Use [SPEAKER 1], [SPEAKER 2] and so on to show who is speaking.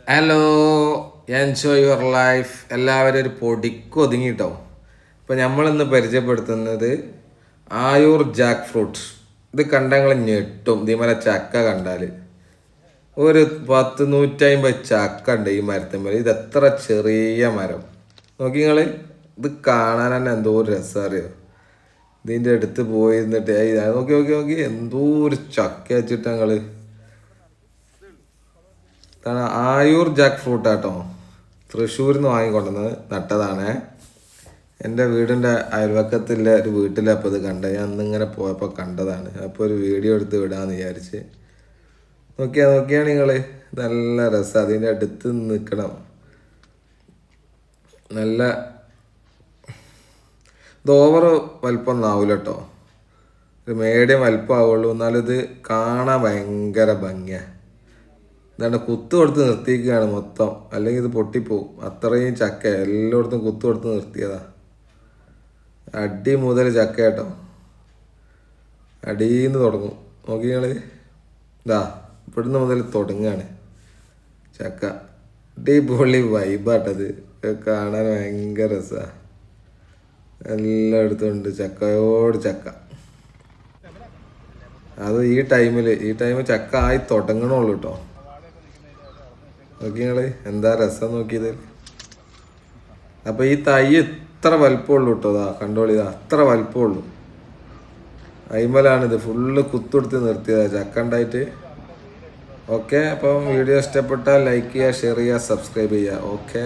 [SPEAKER 1] Hello, enjoy your life. എല്ലാവരും ഒരു പൊടിക്ക് ഒതുങ്ങിട്ടോ. ഇപ്പം നമ്മളിന്ന് പരിചയപ്പെടുത്തുന്നത് ആയൂർ ജാക്ക് ഫ്രൂട്ട്. ഇത് കണ്ടങ്ങൾ ഞെട്ടും. ഇതിമല ചക്ക കണ്ടാൽ ഒരു 100-150 ചക്ക ഉണ്ട് ഈ മരത്തിന്മേൽ. ഇത് എത്ര ചെറിയ മരം നോക്കി നിങ്ങൾ. ഇത് കാണാൻ തന്നെ എന്തോ ഒരു രസം അറിയോ. ഇതിൻ്റെ അടുത്ത് പോയിരുന്നിട്ട് നോക്കി നോക്കി നോക്കി എന്തോ ഒരു ചക്ക വെച്ചിട്ട് ഞങ്ങൾ. ആയൂർ ജാക്ക് ഫ്രൂട്ട് ആട്ടോ, തൃശ്ശൂരിൽ നിന്ന് വാങ്ങിക്കൊണ്ടുവന്നത് നട്ടതാണ്. എൻ്റെ വീടിൻ്റെ അയൽവക്കത്തിലെ ഒരു വീട്ടിലപ്പോൾ ഇത് കണ്ടത്. ഞാൻ അന്നിങ്ങനെ പോയപ്പോൾ കണ്ടതാണ്. അപ്പോൾ ഒരു വീഡിയോ എടുത്ത് വിടാമെന്ന് വിചാരിച്ച്. നോക്കിയാണ് നിങ്ങൾ. നല്ല രസം. അതിൻ്റെ അടുത്ത് നിൽക്കണം. നല്ല ഇത് ഓവർ വലിപ്പമൊന്നും ആവില്ല കേട്ടോ. ഒരു മീഡിയം വലിപ്പം ആവുള്ളൂ. എന്നാലും ഇത് കാണാൻ ഭയങ്കര ഭംഗിയാണ്. ഇതാണ്ട് കുത്തു കൊടുത്ത് നിർത്തിയിരിക്കുകയാണ് മൊത്തം, അല്ലെങ്കിൽ ഇത് പൊട്ടിപ്പോവും. അത്രയും ചക്ക എല്ലായിടത്തും കുത്തു കൊടുത്ത് നിർത്തിയതാ. അടി മുതൽ ചക്ക കേട്ടോ, അടിയിന്ന് തുടങ്ങും. നോക്കി നിങ്ങൾ. ഇതാ ഇവിടുന്ന് മുതൽ തുടങ്ങുകയാണ് ചക്ക. അടിപൊളി വൈബാട്ടത്. കാണാൻ ഭയങ്കര രസമാണ്. എല്ലായിടത്തും ഉണ്ട് ചക്കയോട് ചക്ക. അത് ഈ ടൈമിൽ ചക്ക ആയി തുടങ്ങണുള്ളൂ കേട്ടോ. നോക്കി നിങ്ങൾ, എന്താ രസം നോക്കിയത്. അപ്പോൾ ഈ തൈ ഇത്ര വലിപ്പമുള്ളൂ കേട്ടോ. ഇതാ കണ്ടോളിതാ, അത്ര വലിപ്പമുള്ളൂ. അയിമലാണിത് ഫുള്ള് കുത്തെടുത്ത് നിർത്തിയതാ ചക്ക ഉണ്ടായിട്ട്. ഓക്കെ, അപ്പം വീഡിയോ ഇഷ്ടപ്പെട്ടാൽ ലൈക്ക് ചെയ്യുക, ഷെയർ ചെയ്യുക, സബ്സ്ക്രൈബ് ചെയ്യുക. ഓക്കെ.